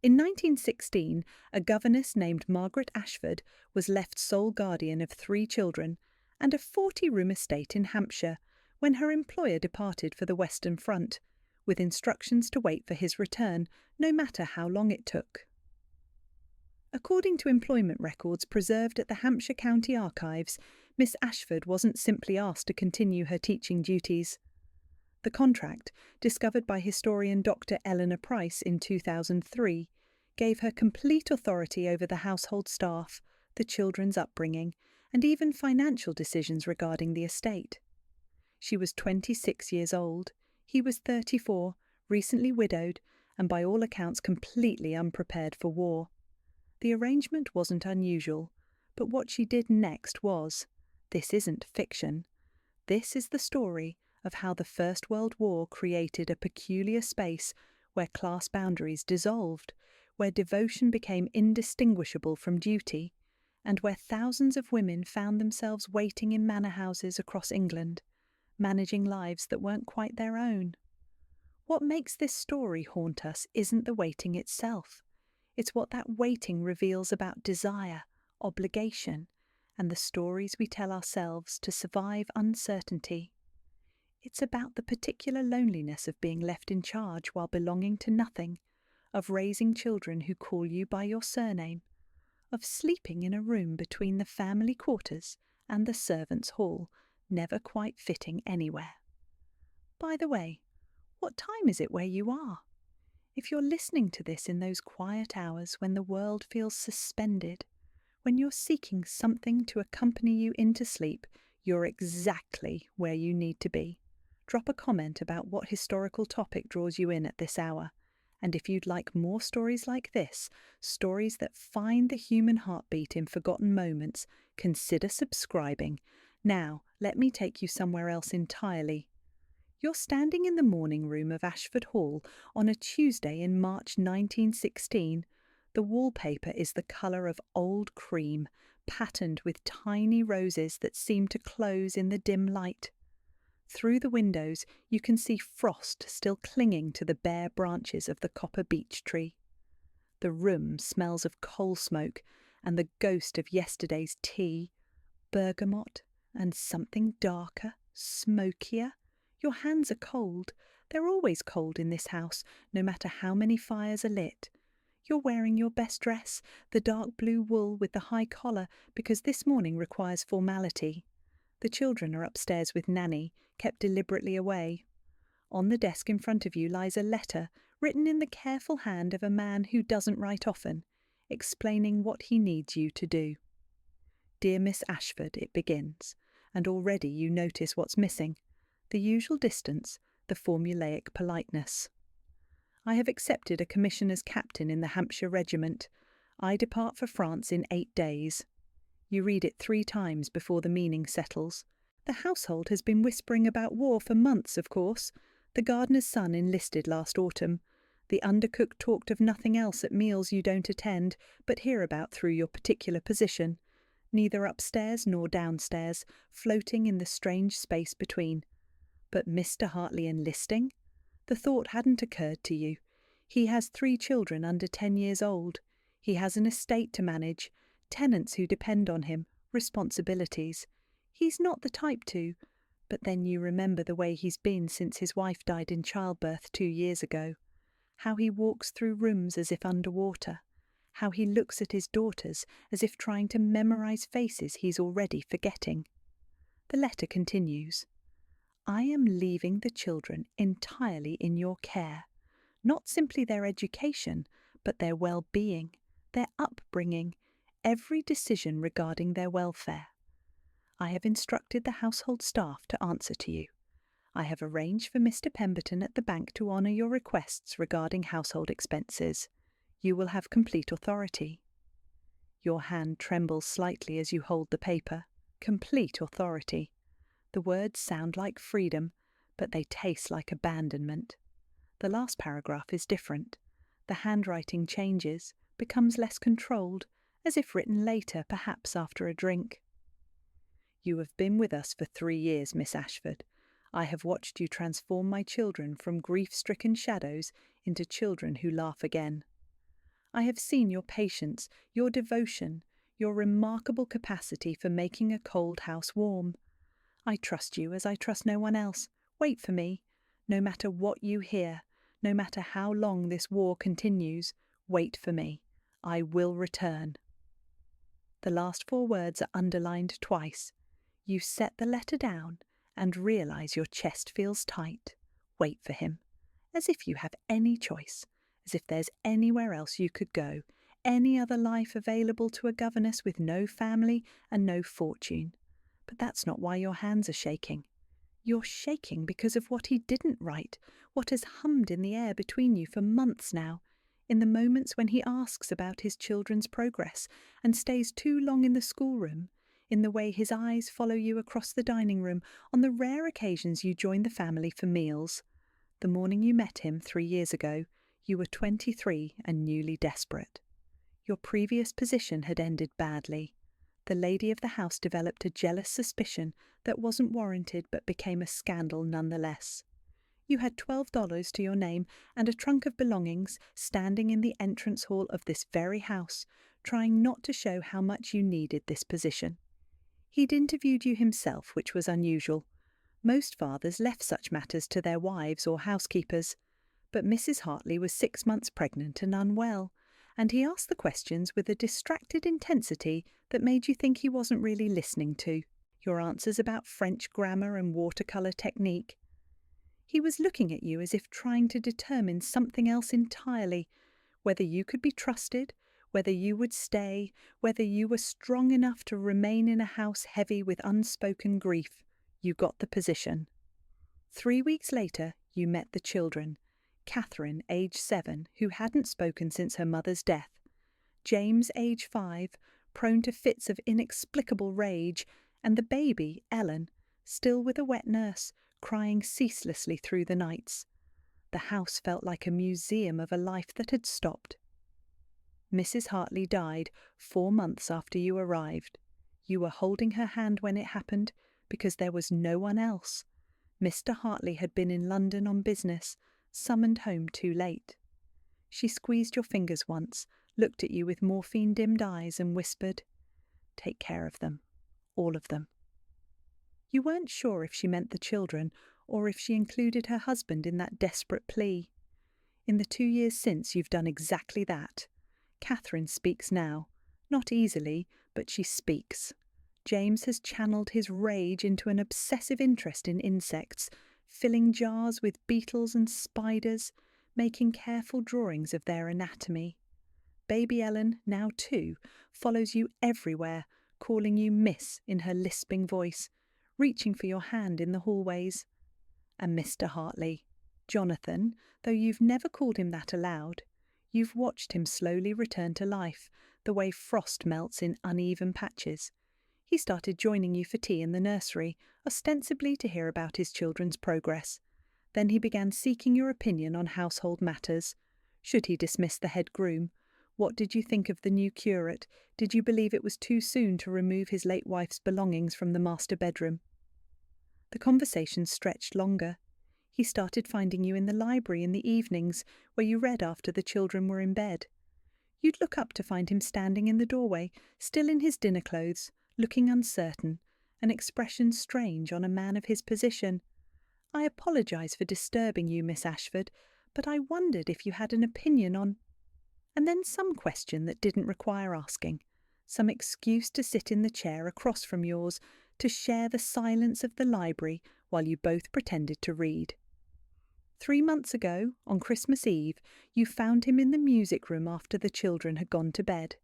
In 1916, a governess named Margaret Ashford was left sole guardian of 3 children and a 40-room estate in Hampshire when her employer departed for the Western Front, with instructions to wait for his return, no matter how long it took. According to employment records preserved at the Hampshire County Archives, Miss Ashford wasn't simply asked to continue her teaching duties. The contract, discovered by historian Dr. Eleanor Price in 2003, gave her complete authority over the household staff, the children's upbringing, and even financial decisions regarding the estate. She was 26 years old, he was 34, recently widowed, and by all accounts completely unprepared for war. The arrangement wasn't unusual, but what she did next was, this isn't fiction. This is the story of how the First World War created a peculiar space where class boundaries dissolved, where devotion became indistinguishable from duty, and where thousands of women found themselves waiting in manor houses across England, managing lives that weren't quite their own. What makes this story haunt us isn't the waiting itself. It's what that waiting reveals about desire, obligation, and the stories we tell ourselves to survive uncertainty. It's about the particular loneliness of being left in charge while belonging to nothing, of raising children who call you by your surname, of sleeping in a room between the family quarters and the servants' hall, never quite fitting anywhere. By the way, what time is it where you are? If you're listening to this in those quiet hours when the world feels suspended, when you're seeking something to accompany you into sleep, you're exactly where you need to be. Drop a comment about what historical topic draws you in at this hour. And if you'd like more stories like this, stories that find the human heartbeat in forgotten moments, consider subscribing. Now, let me take you somewhere else entirely. You're standing in the morning room of Ashford Hall on a Tuesday in March 1916. The wallpaper is the colour of old cream, patterned with tiny roses that seem to close in the dim light. Through the windows, you can see frost still clinging to the bare branches of the copper beech tree. The room smells of coal smoke and the ghost of yesterday's tea, bergamot, and something darker, smokier. Your hands are cold. They're always cold in this house, no matter how many fires are lit. You're wearing your best dress, the dark blue wool with the high collar, because this morning requires formality. The children are upstairs with Nanny, kept deliberately away. On the desk in front of you lies a letter written in the careful hand of a man who doesn't write often, explaining what he needs you to do. Dear Miss Ashford, it begins, and already you notice what's missing. The usual distance, the formulaic politeness. I have accepted a commission as captain in the Hampshire Regiment. I depart for France in 8 days. You read it 3 times before the meaning settles. The household has been whispering about war for months, of course. The gardener's son enlisted last autumn. The undercook talked of nothing else at meals you don't attend, but hear about through your particular position. Neither upstairs nor downstairs, floating in the strange space between. But Mr. Hartley enlisting? The thought hadn't occurred to you. He has 3 children under 10 years old. He has an estate to manage, tenants who depend on him, responsibilities. He's not the type to, but then you remember the way he's been since his wife died in childbirth 2 years ago. How he walks through rooms as if underwater. How he looks at his daughters as if trying to memorize faces he's already forgetting. The letter continues. I am leaving the children entirely in your care, not simply their education, but their well-being, their upbringing, every decision regarding their welfare. I have instructed the household staff to answer to you. I have arranged for Mr. Pemberton at the bank to honour your requests regarding household expenses. You will have complete authority. Your hand trembles slightly as you hold the paper. Complete authority. The words sound like freedom, but they taste like abandonment. The last paragraph is different. The handwriting changes, becomes less controlled, as if written later, perhaps after a drink. You have been with us for 3 years, Miss Ashford. I have watched you transform my children from grief-stricken shadows into children who laugh again. I have seen your patience, your devotion, your remarkable capacity for making a cold house warm. I trust you as I trust no one else. Wait for me. No matter what you hear, no matter how long this war continues, wait for me. I will return." The last 4 words are underlined twice. You set the letter down and realise your chest feels tight. Wait for him. As if you have any choice, as if there's anywhere else you could go, any other life available to a governess with no family and no fortune. But that's not why your hands are shaking. You're shaking because of what he didn't write, what has hummed in the air between you for months now, in the moments when he asks about his children's progress and stays too long in the schoolroom, in the way his eyes follow you across the dining room on the rare occasions you join the family for meals. The morning you met him 3 years ago, you were 23 and newly desperate. Your previous position had ended badly. The lady of the house developed a jealous suspicion that wasn't warranted but became a scandal nonetheless. You had $12 to your name and a trunk of belongings standing in the entrance hall of this very house, trying not to show how much you needed this position. He'd interviewed you himself, which was unusual. Most fathers left such matters to their wives or housekeepers. But Mrs. Hartley was 6 months pregnant and unwell, and he asked the questions with a distracted intensity that made you think he wasn't really listening to your answers about French grammar and watercolour technique. He was looking at you as if trying to determine something else entirely, whether you could be trusted, whether you would stay, whether you were strong enough to remain in a house heavy with unspoken grief. You got the position. 3 weeks later, you met the children. Catherine, age 7, who hadn't spoken since her mother's death. James, age 5, prone to fits of inexplicable rage, and the baby, Ellen, still with a wet nurse, crying ceaselessly through the nights. The house felt like a museum of a life that had stopped. Mrs. Hartley died 4 months after you arrived. You were holding her hand when it happened because there was no one else. Mr. Hartley had been in London on business, summoned home too late. She squeezed your fingers once, looked at you with morphine-dimmed eyes and whispered, "Take care of them, all of them." You weren't sure if she meant the children or if she included her husband in that desperate plea. In the 2 years since, you've done exactly that. Catherine speaks now. Not easily, but she speaks. James has channeled his rage into an obsessive interest in insects, filling jars with beetles and spiders, making careful drawings of their anatomy. Baby Ellen, now 2, follows you everywhere, calling you Miss in her lisping voice, reaching for your hand in the hallways. And Mr. Hartley, Jonathan, though you've never called him that aloud, you've watched him slowly return to life, the way frost melts in uneven patches. He started joining you for tea in the nursery, ostensibly to hear about his children's progress. Then he began seeking your opinion on household matters. Should he dismiss the head groom? What did you think of the new curate? Did you believe it was too soon to remove his late wife's belongings from the master bedroom? The conversation stretched longer. He started finding you in the library in the evenings, where you read after the children were in bed. You'd look up to find him standing in the doorway, still in his dinner clothes, looking uncertain, an expression strange on a man of his position. "I apologise for disturbing you, Miss Ashford, but I wondered if you had an opinion on—" And then some question that didn't require asking, some excuse to sit in the chair across from yours, to share the silence of the library while you both pretended to read. 3 months ago, on Christmas Eve, you found him in the music room after the children had gone to bed.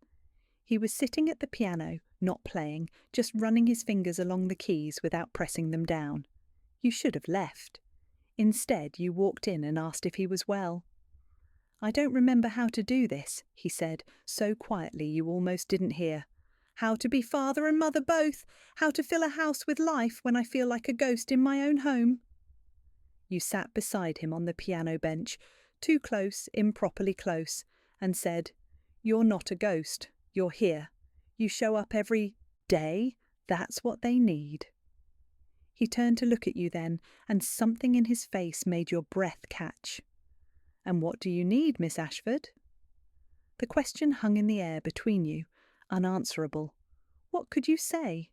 He was sitting at the piano, not playing, just running his fingers along the keys without pressing them down. You should have left. Instead, you walked in and asked if he was well. "I don't remember how to do this," he said, so quietly you almost didn't hear. "How to be father and mother both, how to fill a house with life when I feel like a ghost in my own home." You sat beside him on the piano bench, too close, improperly close, and said, "You're not a ghost. You're here. You show up every day. That's what they need." He turned to look at you then, and something in his face made your breath catch. "And what do you need, Miss Ashford?" The question hung in the air between you, unanswerable. What could you say?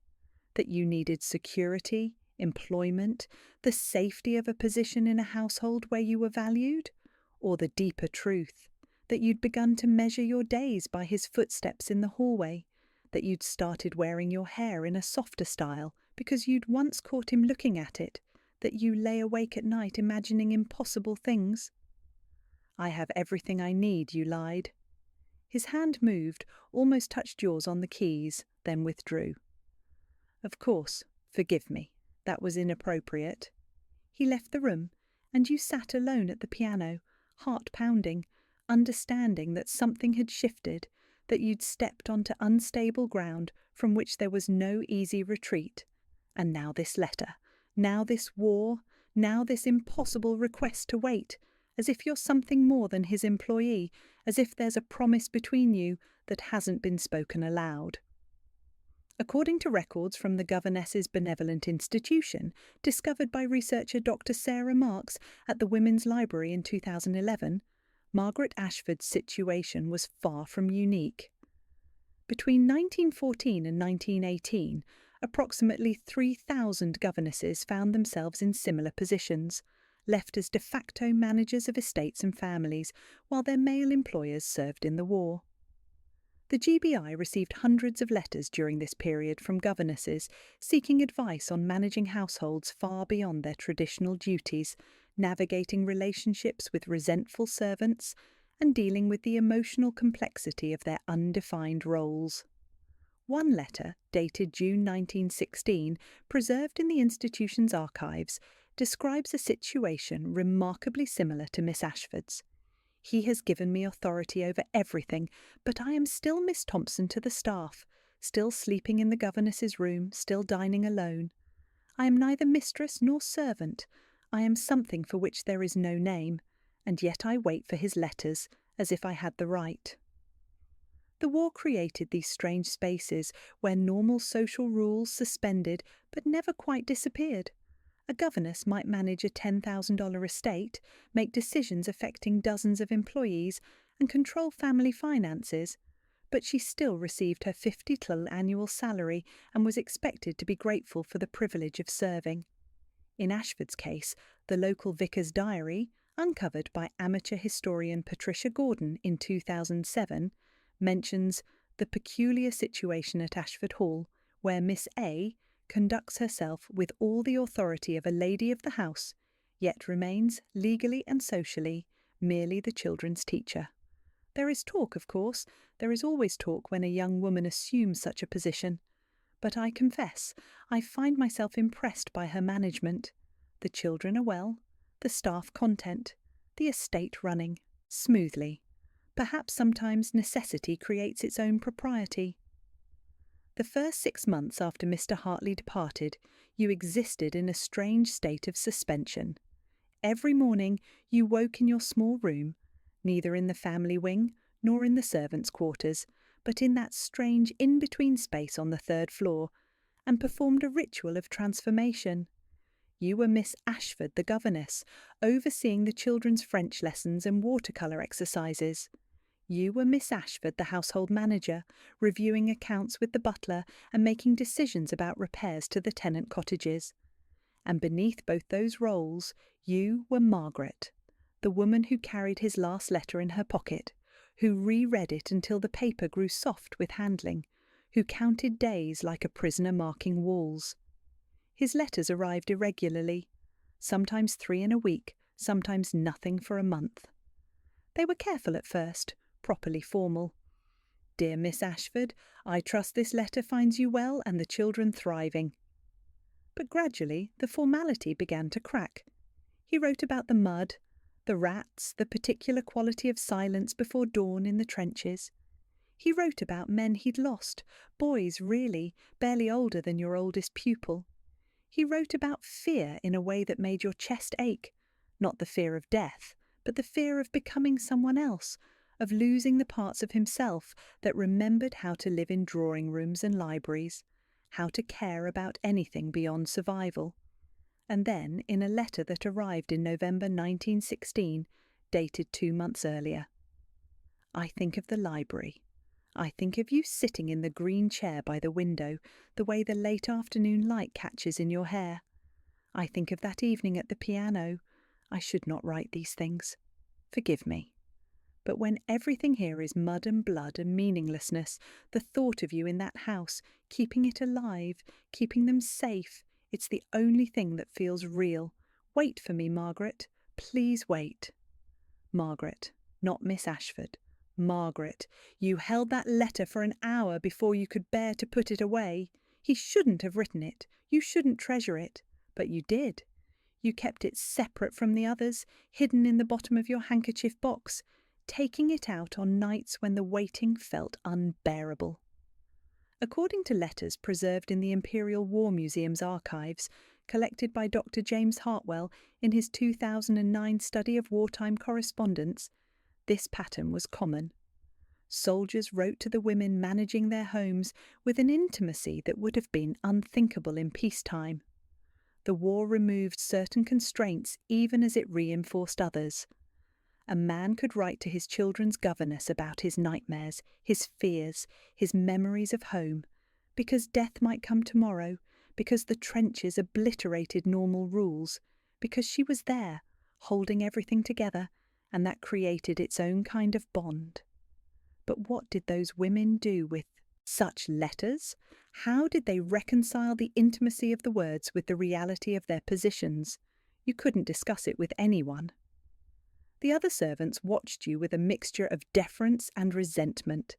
That you needed security, employment, the safety of a position in a household where you were valued? Or the deeper truth, that you'd begun to measure your days by his footsteps in the hallway, that you'd started wearing your hair in a softer style because you'd once caught him looking at it, that you lay awake at night imagining impossible things? I have everything I need, you lied. His hand moved, almost touched yours on the keys, then withdrew. Of course, forgive me. That was inappropriate. He left the room, and you sat alone at the piano, heart pounding, understanding that something had shifted, that you'd stepped onto unstable ground from which there was no easy retreat. And now this letter, now this war, now this impossible request to wait, as if you're something more than his employee, as if there's a promise between you that hasn't been spoken aloud. According to records from the Governess's Benevolent Institution, discovered by researcher Dr. Sarah Marks at the Women's Library in 2011, Margaret Ashford's situation was far from unique. Between 1914 and 1918, approximately 3,000 governesses found themselves in similar positions, left as de facto managers of estates and families while their male employers served in the war. The GBI received hundreds of letters during this period from governesses seeking advice on managing households far beyond their traditional duties, navigating relationships with resentful servants, and dealing with the emotional complexity of their undefined roles. One letter, dated June 1916, preserved in the institution's archives, describes a situation remarkably similar to Miss Ashford's. He has given me authority over everything, but I am still Miss Thompson to the staff, still sleeping in the governess's room, still dining alone. I am neither mistress nor servant. I am something for which there is no name, and yet I wait for his letters, as if I had the right. The war created these strange spaces where normal social rules suspended but never quite disappeared. A governess might manage a $10,000 estate, make decisions affecting dozens of employees, and control family finances, but she still received her 50 annual salary and was expected to be grateful for the privilege of serving. In Ashford's case, the local vicar's diary, uncovered by amateur historian Patricia Gordon in 2007, mentions the peculiar situation at Ashford Hall, where Miss A conducts herself with all the authority of a lady of the house, yet remains, legally and socially, merely the children's teacher. There is talk, of course, there is always talk when a young woman assumes such a position, but I confess I find myself impressed by her management. The children are well, the staff content, the estate running smoothly. Perhaps sometimes necessity creates its own propriety. The first 6 months after Mr. Hartley departed, you existed in a strange state of suspension. Every morning you woke in your small room, neither in the family wing nor in the servants' quarters, but in that strange in-between space on the 3rd floor, and performed a ritual of transformation. You were Miss Ashford, the governess, overseeing the children's French lessons and watercolour exercises. You were Miss Ashford, the household manager, reviewing accounts with the butler and making decisions about repairs to the tenant cottages. And beneath both those roles, you were Margaret, the woman who carried his last letter in her pocket, who reread it until the paper grew soft with handling, who counted days like a prisoner marking walls. His letters arrived irregularly, sometimes 3 in a week, sometimes nothing for a month. They were careful at first, properly formal. Dear Miss Ashford, I trust this letter finds you well and the children thriving. But gradually the formality began to crack. He wrote about the mud, the rats, the particular quality of silence before dawn in the trenches. He wrote about men he'd lost, boys really, barely older than your oldest pupil. He wrote about fear in a way that made your chest ache, not the fear of death, but the fear of becoming someone else, of losing the parts of himself that remembered how to live in drawing rooms and libraries, how to care about anything beyond survival. And then, in a letter that arrived in November 1916, dated 2 months earlier, I think of the library. I think of you sitting in the green chair by the window, the way the late afternoon light catches in your hair. I think of that evening at the piano. I should not write these things. Forgive me. But when everything here is mud and blood and meaninglessness, the thought of you in that house, keeping it alive, keeping them safe, it's the only thing that feels real. Wait for me, Margaret. Please wait. Margaret, not Miss Ashford. Margaret, you held that letter for an hour before you could bear to put it away. He shouldn't have written it. You shouldn't treasure it. But you did. You kept it separate from the others, hidden in the bottom of your handkerchief box, taking it out on nights when the waiting felt unbearable. According to letters preserved in the Imperial War Museum's archives, collected by Dr. James Hartwell in his 2009 study of wartime correspondence, this pattern was common. Soldiers wrote to the women managing their homes with an intimacy that would have been unthinkable in peacetime. The war removed certain constraints even as it reinforced others. A man could write to his children's governess about his nightmares, his fears, his memories of home, because death might come tomorrow, because the trenches obliterated normal rules, because she was there, holding everything together, and that created its own kind of bond. But what did those women do with such letters? How did they reconcile the intimacy of the words with the reality of their positions? You couldn't discuss it with anyone. The other servants watched you with a mixture of deference and resentment.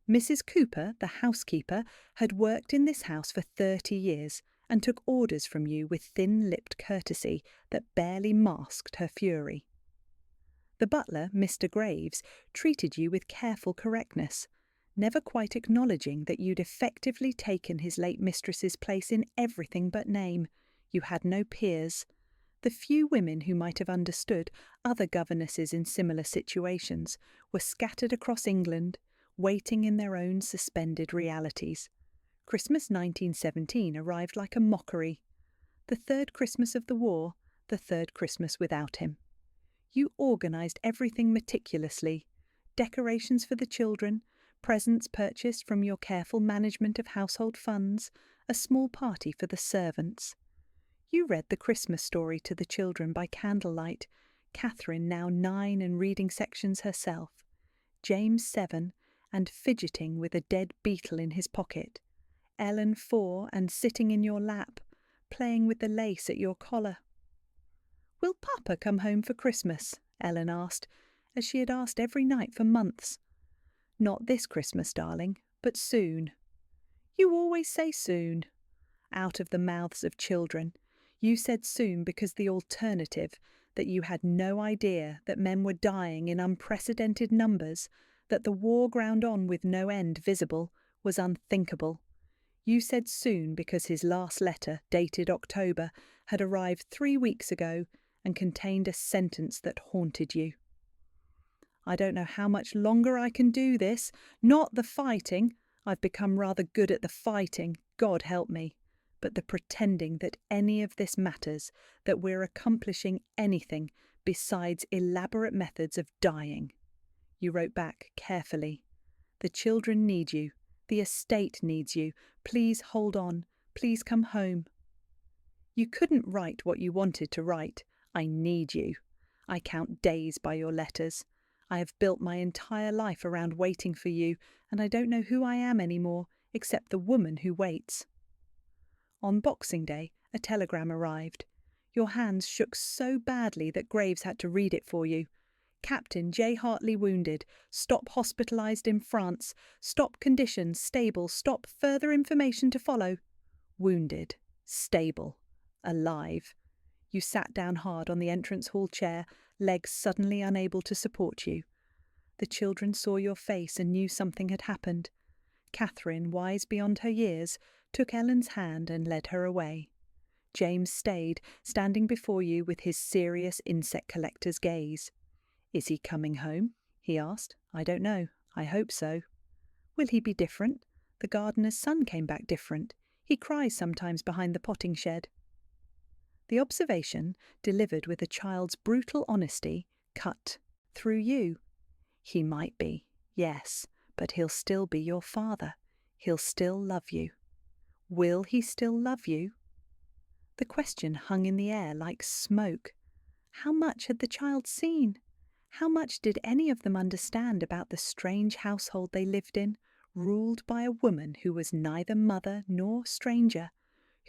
Mrs. Cooper, the housekeeper, had worked in this house for 30 years and took orders from you with thin-lipped courtesy that barely masked her fury. The butler, Mr. Graves, treated you with careful correctness, never quite acknowledging that you'd effectively taken his late mistress's place in everything but name. You had no peers. The few women who might have understood other governesses in similar situations were scattered across England, waiting in their own suspended realities. Christmas 1917 arrived like a mockery. The third Christmas of the war, the third Christmas without him. You organised everything meticulously. Decorations for the children, presents purchased from your careful management of household funds, a small party for the servants. You read the Christmas story to the children by candlelight, Catherine now 9 and reading sections herself, James 7 and fidgeting with a dead beetle in his pocket, Ellen 4 and sitting in your lap, playing with the lace at your collar. "Will Papa come home for Christmas?" Ellen asked, as she had asked every night for months. "Not this Christmas, darling, but soon." "You always say soon." Out of the mouths of children. You said soon because the alternative, that you had no idea that men were dying in unprecedented numbers, that the war ground on with no end visible, was unthinkable. You said soon because his last letter, dated October, had arrived 3 weeks ago and contained a sentence that haunted you. "I don't know how much longer I can do this. Not the fighting. I've become rather good at the fighting, God help me. But the pretending that any of this matters, that we're accomplishing anything besides elaborate methods of dying." You wrote back carefully. "The children need you. The estate needs you. Please hold on. Please come home." You couldn't write what you wanted to write. I need you. I count days by your letters. I have built my entire life around waiting for you, and I don't know who I am anymore, except the woman who waits. On Boxing Day, a telegram arrived. Your hands shook so badly that Graves had to read it for you. "Captain J. Hartley wounded. Stop hospitalised in France. Stop conditions stable. Stop further information to follow." Wounded. Stable. Alive. You sat down hard on the entrance hall chair, legs suddenly unable to support you. The children saw your face and knew something had happened. Catherine, wise beyond her years, took Ellen's hand and led her away. James stayed, standing before you with his serious insect collector's gaze. "Is he coming home?" he asked. "I don't know. I hope so." "Will he be different? The gardener's son came back different. He cries sometimes behind the potting shed." The observation, delivered with a child's brutal honesty, cut through you. "He might be. Yes, but he'll still be your father. He'll still love you. Will he still love you? The question hung in the air like smoke. How much had the child seen? How much did any of them understand about the strange household they lived in, ruled by a woman who was neither mother nor stranger,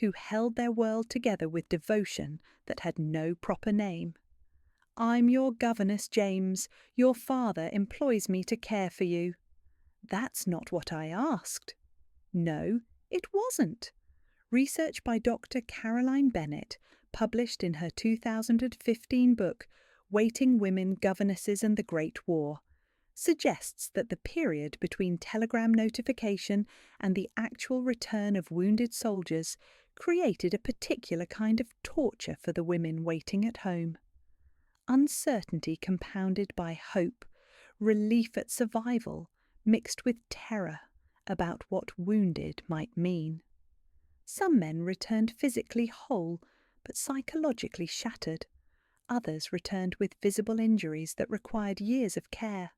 who held their world together with devotion that had no proper name? "I'm your governess, James. Your father employs me to care for you." That's not what I asked. No, it wasn't. Research by Dr. Caroline Bennett, published in her 2015 book, Waiting Women, Governesses and the Great War, suggests that the period between telegram notification and the actual return of wounded soldiers created a particular kind of torture for the women waiting at home. Uncertainty compounded by hope, relief at survival, mixed with terror about what wounded might mean. Some men returned physically whole, but psychologically shattered. Others returned with visible injuries that required years of care.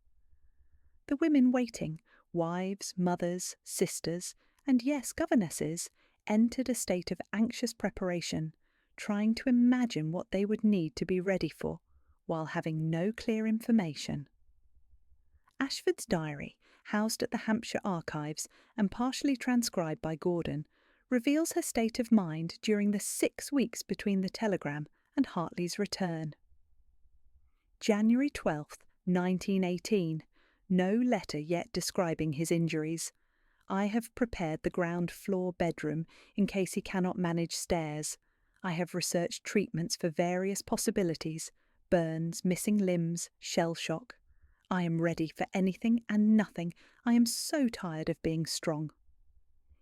The women waiting, wives, mothers, sisters, and yes, governesses, entered a state of anxious preparation, trying to imagine what they would need to be ready for, while having no clear information. Ashford's diary, housed at the Hampshire Archives and partially transcribed by Gordon, reveals her state of mind during the 6 weeks between the telegram and Hartley's return. January 12th, 1918. No letter yet describing his injuries. I have prepared the ground floor bedroom in case he cannot manage stairs. I have researched treatments for various possibilities: burns, missing limbs, shell shock. I am ready for anything and nothing. I am so tired of being strong.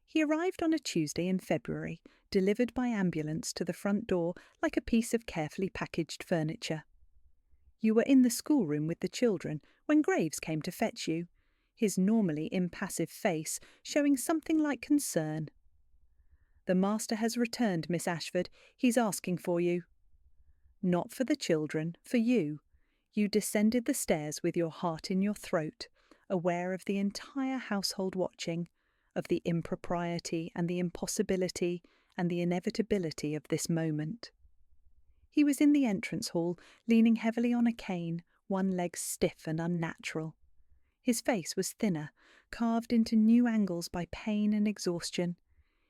He arrived on a Tuesday in February, delivered by ambulance to the front door like a piece of carefully packaged furniture. You were in the schoolroom with the children when Graves came to fetch you, his normally impassive face showing something like concern. "The master has returned, Miss Ashford. He's asking for you." Not for the children, for you. You descended the stairs with your heart in your throat, aware of the entire household watching, of the impropriety and the impossibility and the inevitability of this moment. He was in the entrance hall, leaning heavily on a cane, one leg stiff and unnatural. His face was thinner, carved into new angles by pain and exhaustion.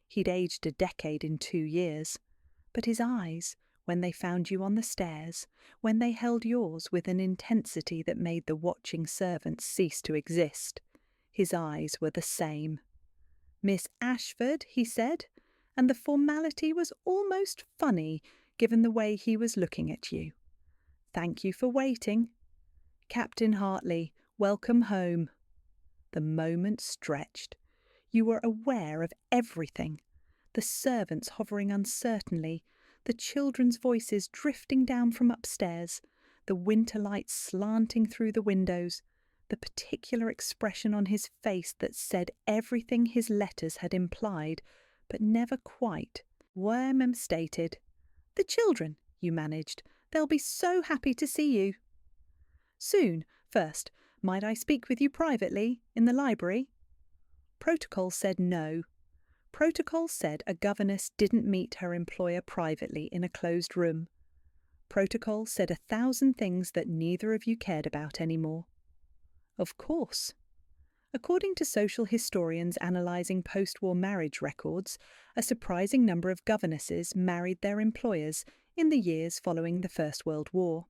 He'd aged a decade in 2 years. But his eyes, when they found you on the stairs, when they held yours with an intensity that made the watching servants cease to exist, his eyes were the same. "Miss Ashford," he said, and the formality was almost funny given the way he was looking at you. "Thank you for waiting. Captain Hartley, welcome home." The moment stretched. You were aware of everything. The servants hovering uncertainly, the children's voices drifting down from upstairs, the winter light slanting through the windows, the particular expression on his face that said everything his letters had implied, but never quite. Wormham stated, "The children," you managed. "They'll be so happy to see you." "Soon. First, might I speak with you privately, in the library?" Protocol said no. Protocol said a governess didn't meet her employer privately in a closed room. Protocol said 1,000 things that neither of you cared about anymore. Of course. According to social historians analysing post-war marriage records, a surprising number of governesses married their employers in the years following the First World War.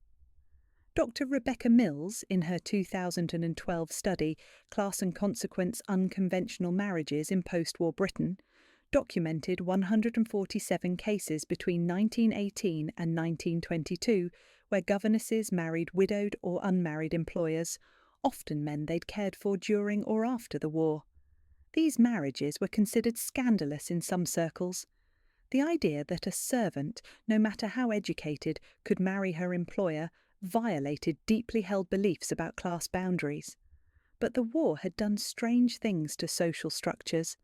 Dr. Rebecca Mills, in her 2012 study, Class and Consequence: Unconventional Marriages in Post-War Britain, documented 147 cases between 1918 and 1922 where governesses married widowed or unmarried employers, often men they'd cared for during or after the war. These marriages were considered scandalous in some circles. The idea that a servant, no matter how educated, could marry her employer violated deeply held beliefs about class boundaries. But the war had done strange things to social structures.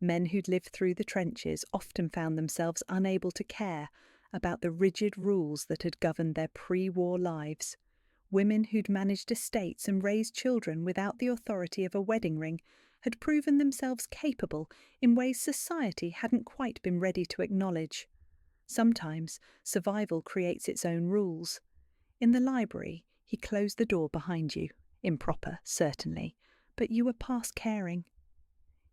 Men who'd lived through the trenches often found themselves unable to care about the rigid rules that had governed their pre-war lives. Women who'd managed estates and raised children without the authority of a wedding ring had proven themselves capable in ways society hadn't quite been ready to acknowledge. Sometimes survival creates its own rules. In the library, he closed the door behind you. Improper, certainly, but you were past caring.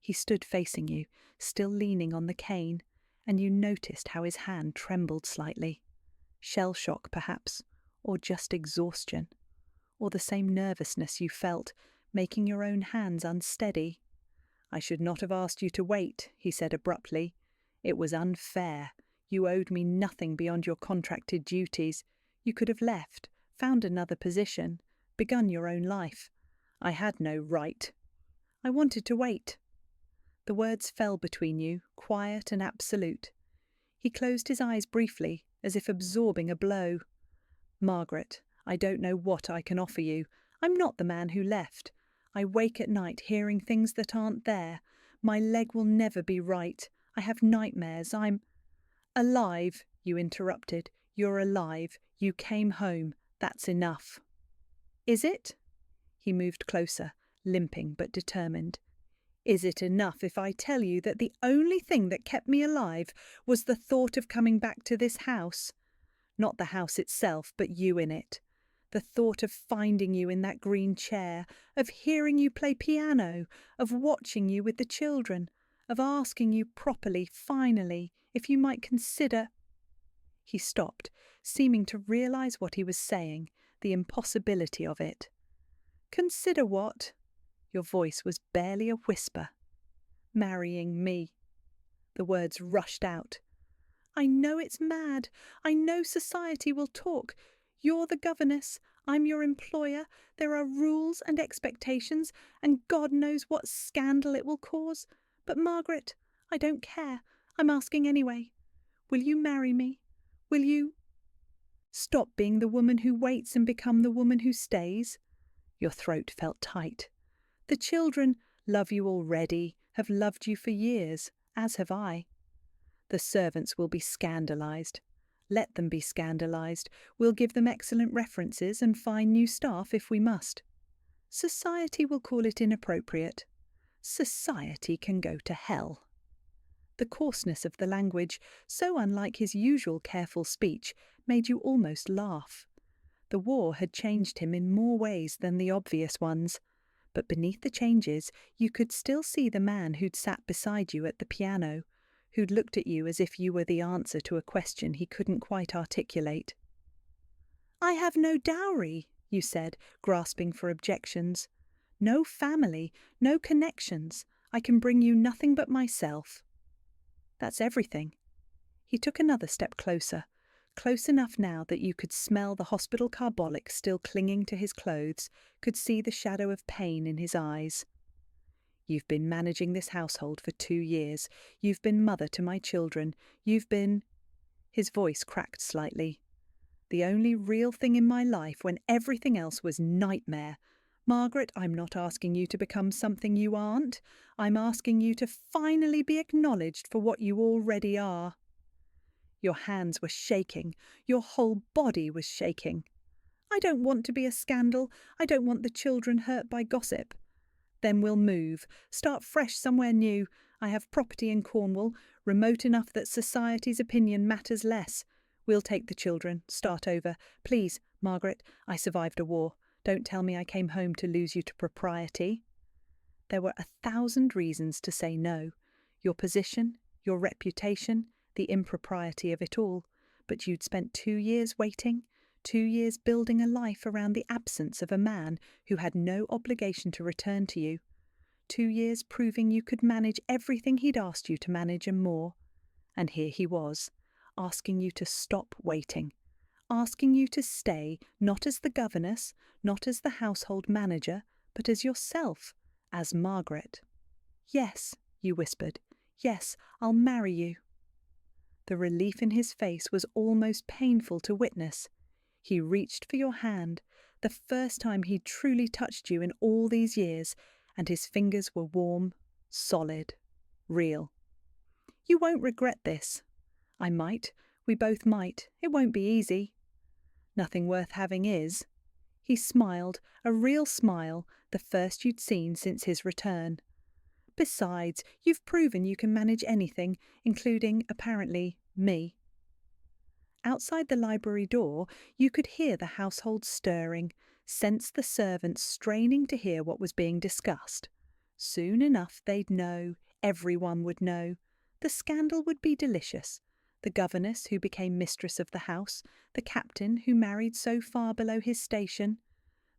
He stood facing you, still leaning on the cane, and you noticed how his hand trembled slightly. Shell shock, perhaps, or just exhaustion, or the same nervousness you felt, making your own hands unsteady. "I should not have asked you to wait," he said abruptly. "It was unfair. You owed me nothing beyond your contracted duties. You could have left, found another position, begun your own life. I had no right. I wanted to wait." The words fell between you, quiet and absolute. He closed his eyes briefly, as if absorbing a blow. "Margaret, I don't know what I can offer you. I'm not the man who left. I wake at night hearing things that aren't there. My leg will never be right. I have nightmares. I'm—" "Alive," you interrupted. "You're alive. You came home. That's enough." "Is it?" He moved closer, limping but determined. "Is it enough if I tell you that the only thing that kept me alive was the thought of coming back to this house? Not the house itself, but you in it. The thought of finding you in that green chair, of hearing you play piano, of watching you with the children, of asking you properly, finally, if you might consider—" He stopped, seeming to realize what he was saying, the impossibility of it. "Consider what?" Your voice was barely a whisper. "Marrying me." The words rushed out. "I know it's mad. I know society will talk. You're the governess. I'm your employer. There are rules and expectations, and God knows what scandal it will cause. But Margaret, I don't care. I'm asking anyway. Will you marry me? Will you stop being the woman who waits and become the woman who stays?" Your throat felt tight. "The children love you already, have loved you for years, as have I. The servants will be scandalised. Let them be scandalised. We'll give them excellent references and find new staff if we must. Society will call it inappropriate. Society can go to hell." The coarseness of the language, so unlike his usual careful speech, made you almost laugh. The war had changed him in more ways than the obvious ones. But beneath the changes, you could still see the man who'd sat beside you at the piano, who'd looked at you as if you were the answer to a question he couldn't quite articulate. "I have no dowry," you said, grasping for objections. "No family, no connections. I can bring you nothing but myself." "That's everything." He took another step closer, close enough now that you could smell the hospital carbolic still clinging to his clothes, could see the shadow of pain in his eyes. "You've been managing this household for 2 years. You've been mother to my children. You've been—" His voice cracked slightly. "The only real thing in my life when everything else was nightmare. Margaret, I'm not asking you to become something you aren't. I'm asking you to finally be acknowledged for what you already are." Your hands were shaking. Your whole body was shaking. "I don't want to be a scandal. I don't want the children hurt by gossip." "Then we'll move. Start fresh somewhere new. I have property in Cornwall, remote enough that society's opinion matters less. We'll take the children. Start over. Please, Margaret, I survived a war. Don't tell me I came home to lose you to propriety." There were 1,000 reasons to say no. Your position, your reputation, the impropriety of it all. But you'd spent 2 years waiting, 2 years building a life around the absence of a man who had no obligation to return to you. 2 years proving you could manage everything he'd asked you to manage and more. And here he was, asking you to stop waiting, asking you to stay, not as the governess, not as the household manager, but as yourself, as Margaret. "Yes," you whispered. "Yes, I'll marry you." The relief in his face was almost painful to witness. He reached for your hand, the first time he'd truly touched you in all these years, and his fingers were warm, solid, real. "You won't regret this." "I might. We both might. It won't be easy." "Nothing worth having is." He smiled, a real smile, the first you'd seen since his return. Besides, you've proven you can manage anything, including, apparently, me. Outside the library door, you could hear the household stirring, sense the servants straining to hear what was being discussed. Soon enough they'd know, everyone would know. The scandal would be delicious. The governess who became mistress of the house, the captain who married so far below his station.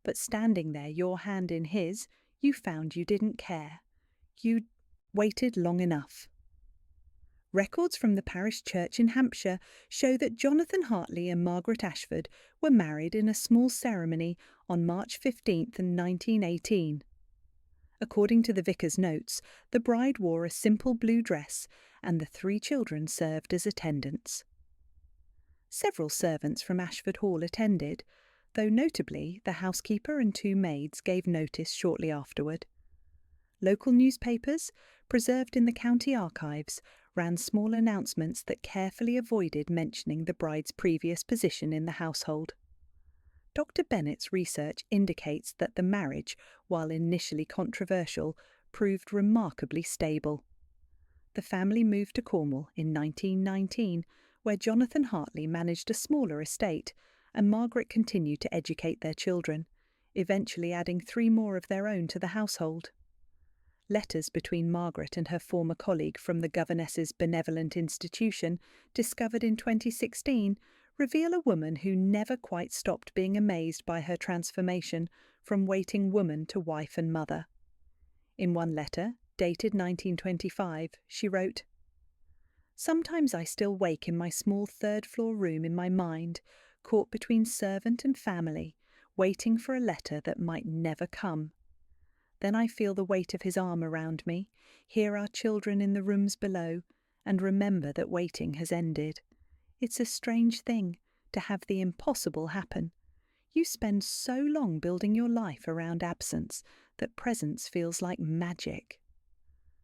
But standing there, your hand in his, you found you didn't care. You'd waited long enough. Records from the parish church in Hampshire show that Jonathan Hartley and Margaret Ashford were married in a small ceremony on March 15th, 1918. According to the vicar's notes, the bride wore a simple blue dress and the 3 children served as attendants. Several servants from Ashford Hall attended, though notably the housekeeper and 2 maids gave notice shortly afterward. Local newspapers, preserved in the county archives, ran small announcements that carefully avoided mentioning the bride's previous position in the household. Dr. Bennett's research indicates that the marriage, while initially controversial, proved remarkably stable. The family moved to Cornwall in 1919, where Jonathan Hartley managed a smaller estate, and Margaret continued to educate their children, eventually adding 3 more of their own to the household. Letters between Margaret and her former colleague from the Governess's benevolent institution, discovered in 2016, reveal a woman who never quite stopped being amazed by her transformation from waiting woman to wife and mother. In one letter, dated 1925, she wrote, "Sometimes I still wake in my small 3rd-floor room in my mind, caught between servant and family, waiting for a letter that might never come. Then I feel the weight of his arm around me, hear our children in the rooms below, and remember that waiting has ended. It's a strange thing to have the impossible happen. You spend so long building your life around absence that presence feels like magic."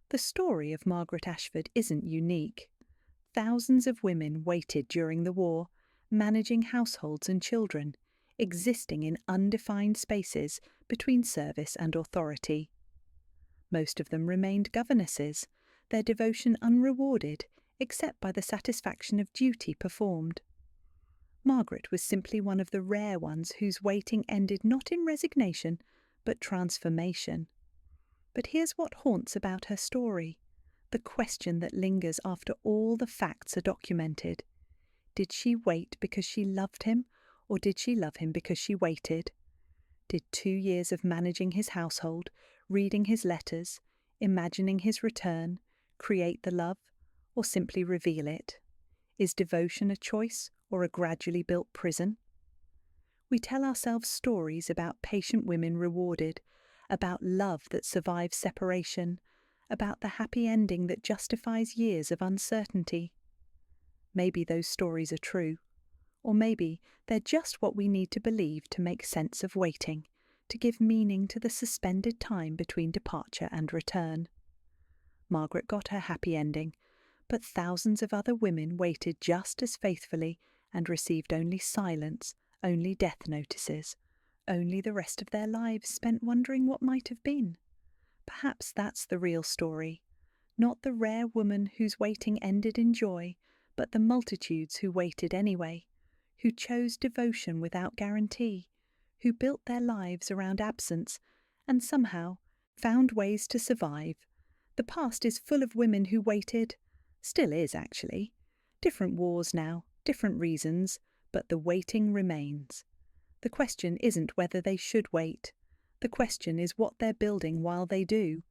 The story of Margaret Ashford isn't unique. Thousands of women waited during the war, managing households and children, existing in undefined spaces between service and authority. Most of them remained governesses, their devotion unrewarded except by the satisfaction of duty performed. Margaret was simply one of the rare ones whose waiting ended not in resignation, but transformation. But here's what haunts about her story, the question that lingers after all the facts are documented. Did she wait because she loved him, or did she love him because she waited? Did 2 years of managing his household, reading his letters, imagining his return, create the love, or simply reveal it? Is devotion a choice or a gradually built prison? We tell ourselves stories about patient women rewarded, about love that survives separation, about the happy ending that justifies years of uncertainty. Maybe those stories are true, or maybe they're just what we need to believe to make sense of waiting, to give meaning to the suspended time between departure and return. Margaret got her happy ending, but thousands of other women waited just as faithfully and received only silence, only death notices, only the rest of their lives spent wondering what might have been. Perhaps that's the real story, not the rare woman whose waiting ended in joy, but the multitudes who waited anyway, who chose devotion without guarantee, who built their lives around absence, and somehow found ways to survive. The past is full of women who waited, still is actually. Different wars now, different reasons, but the waiting remains. The question isn't whether they should wait. The question is what they're building while they do,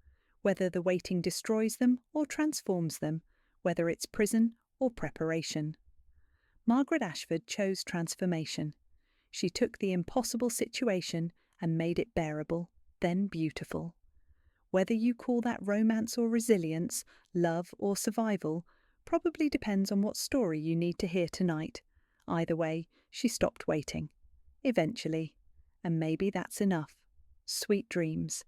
whether the waiting destroys them or transforms them, whether it's prison or preparation. Margaret Ashford chose transformation. She took the impossible situation and made it bearable, then beautiful. Whether you call that romance or resilience, love or survival, probably depends on what story you need to hear tonight. Either way, she stopped waiting. Eventually. And maybe that's enough. Sweet dreams.